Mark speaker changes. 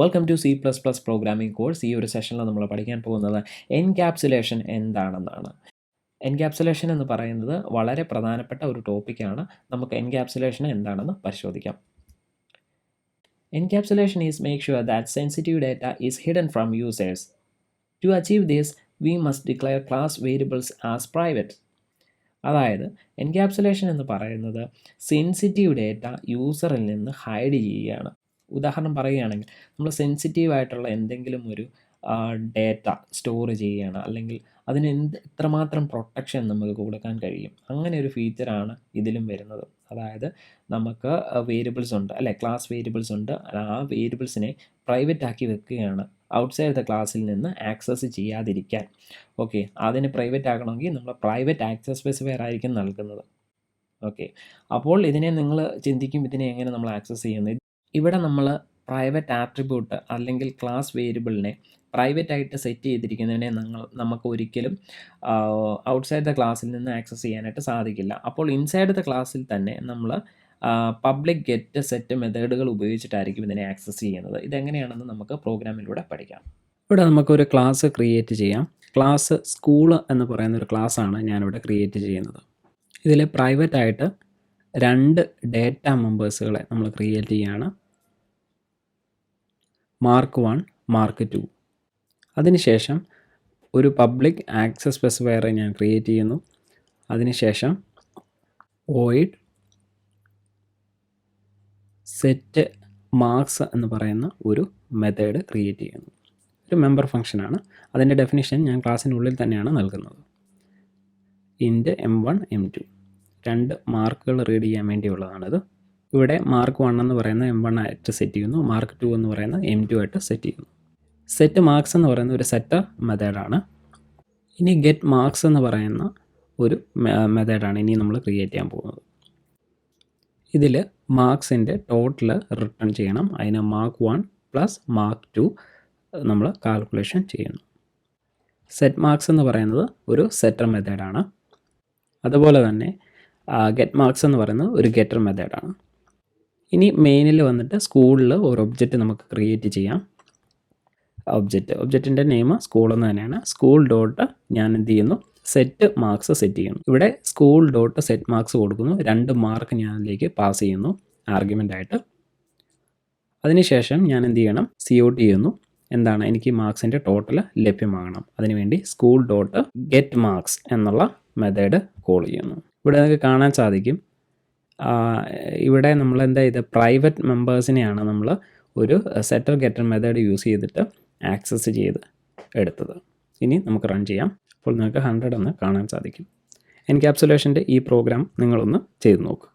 Speaker 1: Welcome to C++ programming course. ഈ ഒരു സെഷനിൽ നമ്മൾ പഠിക്കാൻ പോകുന്നത് എൻക്യാപ്സുലേഷൻ എന്താണെന്നാണ്. എൻക്യാപ്സുലേഷൻ എന്ന് പറയുന്നത് വളരെ പ്രധാനപ്പെട്ട ഒരു ടോപ്പിക്കാണ്. നമുക്ക് എൻക്യാപ്സുലേഷൻ എന്താണെന്ന് പരിശോധിക്കാം. Encapsulation is make sure that sensitive data is hidden from users. To achieve this, we must declare class variables as private. അതായത് എൻക്യാപ്സുലേഷൻ എന്ന് പറയുന്നത് സെൻസിറ്റീവ് ഡേറ്റ യൂസറിൽ നിന്ന് ഹൈഡ് ചെയ്യുകയാണ്. ഉദാഹരണം പറയുകയാണെങ്കിൽ നമ്മൾ സെൻസിറ്റീവായിട്ടുള്ള എന്തെങ്കിലും ഒരു ഡേറ്റ സ്റ്റോർ ചെയ്യുകയാണ്, അല്ലെങ്കിൽ അതിന് എത്രമാത്രം പ്രൊട്ടക്ഷൻ നമുക്ക് കൊടുക്കാൻ കഴിയും, അങ്ങനെ ഒരു ഫീച്ചറാണ് ഇതിലും വരുന്നത്. അതായത് നമുക്ക് വേരിയബിൾസ് ഉണ്ട് അല്ലേ, ക്ലാസ് വേരിയബിൾസ് ഉണ്ട്. ആ വേരിയബിൾസിനെ പ്രൈവറ്റ് ആക്കി വെക്കുകയാണ്, ഔട്ട്സൈഡ് ദ ക്ലാസ്സിൽ നിന്ന് ആക്സസ് ചെയ്യാതിരിക്കാൻ. ഓക്കെ, അതിന് പ്രൈവറ്റ് ആക്കണമെങ്കിൽ നമ്മൾ പ്രൈവറ്റ് ആക്സസ് സ്പെസിഫയർ ആയിരിക്കും നൽകുന്നത്. ഓക്കെ, അപ്പോൾ ഇതിനെ നിങ്ങൾ ചിന്തിക്കും, ഇതിനെ എങ്ങനെ നമ്മൾ ആക്സസ് ചെയ്യുന്നത്. ഇവിടെ നമ്മൾ പ്രൈവറ്റ് ആട്രിബ്യൂട്ട് അല്ലെങ്കിൽ ക്ലാസ് വേരിയബിളിനെ പ്രൈവറ്റ് ആയിട്ട് സെറ്റ് ചെയ്തിരിക്കുന്നതിനെ നമുക്ക് ഒരിക്കലും ഔട്ട്സൈഡ് ദ ക്ലാസ്സിൽ നിന്ന് ആക്സസ് ചെയ്യാനായിട്ട് സാധിക്കില്ല. അപ്പോൾ ഇൻസൈഡ് ദ ക്ലാസ്സിൽ തന്നെ നമ്മൾ പബ്ലിക് ഗെറ്റ് സെറ്റ് മെത്തേഡുകൾ ഉപയോഗിച്ചിട്ടായിരിക്കും ഇതിനെ ആക്സസ് ചെയ്യുന്നത്. ഇതെങ്ങനെയാണെന്ന് നമുക്ക് പ്രോഗ്രാമിലൂടെ പഠിക്കാം.
Speaker 2: ഇവിടെ നമുക്കൊരു ക്ലാസ് ക്രിയേറ്റ് ചെയ്യാം. ക്ലാസ് സ്കൂള് എന്ന് പറയുന്ന ഒരു ക്ലാസ്സാണ് ഞാനിവിടെ ക്രിയേറ്റ് ചെയ്യുന്നത്. ഇതിൽ പ്രൈവറ്റ് ആയിട്ട് 2 ഡേറ്റ മെമ്പേഴ്സുകളെ നമ്മൾ ക്രിയേറ്റ് ചെയ്യുകയാണ്, മാർക്ക് 1, മാർക്ക് 2. അതിനുശേഷം ഒരു പബ്ലിക് ആക്സസ് സ്പെസിഫയർ ഞാൻ ക്രിയേറ്റ് ചെയ്യുന്നു. അതിനുശേഷം വോയിഡ് സെറ്റ് മാർക്സ് എന്ന് പറയുന്ന ഒരു മെത്തേഡ് ക്രിയേറ്റ് ചെയ്യുന്നു. ഒരു മെമ്പർ ഫംഗ്ഷനാണ്. അതിൻ്റെ ഡെഫിനിഷൻ ഞാൻ ക്ലാസ്സിനുള്ളിൽ തന്നെയാണ് നൽകുന്നത്. ഇൻറ്റ് M1 M2 2 മാർക്കുകൾ റീഡ് ചെയ്യാൻ വേണ്ടിയുള്ളതാണിത്. ഇവിടെ മാർക്ക് 1 എന്ന് പറയുന്നത് M1 ആയിട്ട് സെറ്റ് ചെയ്യുന്നു, മാർക്ക് 2 എന്ന് പറയുന്നത് M2 ആയിട്ട് സെറ്റ് ചെയ്യുന്നു. സെറ്റ് മാർക്സ് എന്ന് പറയുന്ന ഒരു സെറ്റർ മെത്തേഡാണ്. ഇനി ഗെറ്റ് മാർക്സ് എന്ന് പറയുന്ന ഒരു മെത്തേഡാണ് ഇനി നമ്മൾ ക്രിയേറ്റ് ചെയ്യാൻ പോകുന്നത്. ഇതിൽ മാർക്സിൻ്റെ ടോട്ടൽ റിട്ടേൺ ചെയ്യണം. അതിന് മാർക്ക് 1 പ്ലസ് മാർക്ക് 2 നമ്മൾ കാൽക്കുലേഷൻ ചെയ്യുന്നു. സെറ്റ് മാർക്സ് എന്ന് പറയുന്നത് ഒരു സെറ്റർ മെത്തേഡാണ്. അതുപോലെ തന്നെ ഗെറ്റ് മാർക്സ് എന്ന് പറയുന്നത് ഒരു ഗെറ്റർ മെത്തേഡാണ്. ഇനി മെയിനിൽ വന്നിട്ട് സ്കൂളിൽ ഒരു ഒബ്ജക്റ്റ് നമുക്ക് ക്രിയേറ്റ് ചെയ്യാം. ഒബ്ജക്റ്റിൻ്റെ നെയിം സ്കൂൾ എന്ന് തന്നെയാണ്. സ്കൂൾ ഡോട്ട് ഞാൻ എന്ത് ചെയ്യുന്നു, സെറ്റ് മാർക്സ് സെറ്റ് ചെയ്യുന്നു. ഇവിടെ സ്കൂൾ ഡോട്ട് സെറ്റ് മാർക്സ് കൊടുക്കുന്നു. 2 മാർക്ക് ഞാൻ അതിലേക്ക് പാസ് ചെയ്യുന്നു ആർഗ്യുമെൻ്റ് ആയിട്ട്. അതിനുശേഷം ഞാൻ എന്ത് ചെയ്യണം, COT ചെയ്യുന്നു. എന്താണ്, എനിക്ക് മാർക്സിൻ്റെ ടോട്ടൽ ലഭ്യമാകണം. അതിനുവേണ്ടി സ്കൂൾ ഡോട്ട് ഗെറ്റ് മാർക്സ് എന്നുള്ള മെത്തേഡ് കോൾ ചെയ്യുന്നു. ഇവിടെ നിങ്ങൾക്ക് കാണാൻ സാധിക്കും, ഇവിടെ നമ്മൾ എന്താ ചെയ്ത് പ്രൈവറ്റ് മെമ്പേഴ്സിനെയാണ് നമ്മൾ ഒരു സെറ്റർ ഗെറ്റർ മെത്തേഡ് യൂസ് ചെയ്തിട്ട് ആക്സസ് ചെയ്ത് എടുത്തത്. ഇനി നമുക്ക് റൺ ചെയ്യാം. അപ്പോൾ നിങ്ങൾക്ക് 100 എന്ന് കാണാൻ സാധിക്കും. എൻക്യാപ്സുലേഷൻ്റെ ഈ പ്രോഗ്രാം നിങ്ങളൊന്ന് ചെയ്ത് നോക്കുക.